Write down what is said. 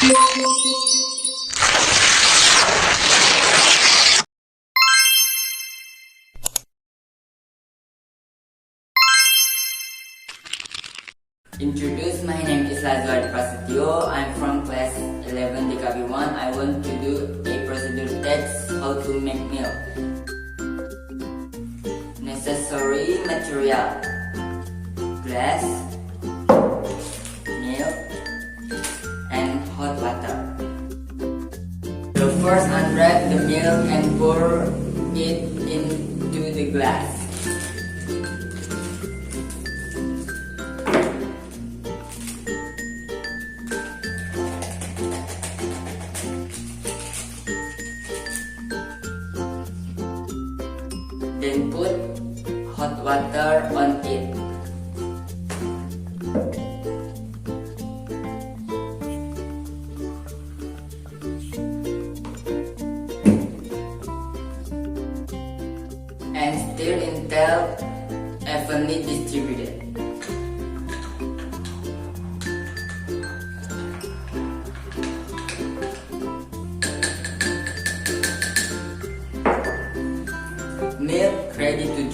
Introduce, my name is Procedur. I'm from class 11 DKB1. I want to do a procedure text how to make milk. Necessary material: glass, milk, and hot water. So first unwrap the milk and pour it into the glass. Then put hot water on it. And stir until evenly distributed. Milk ready to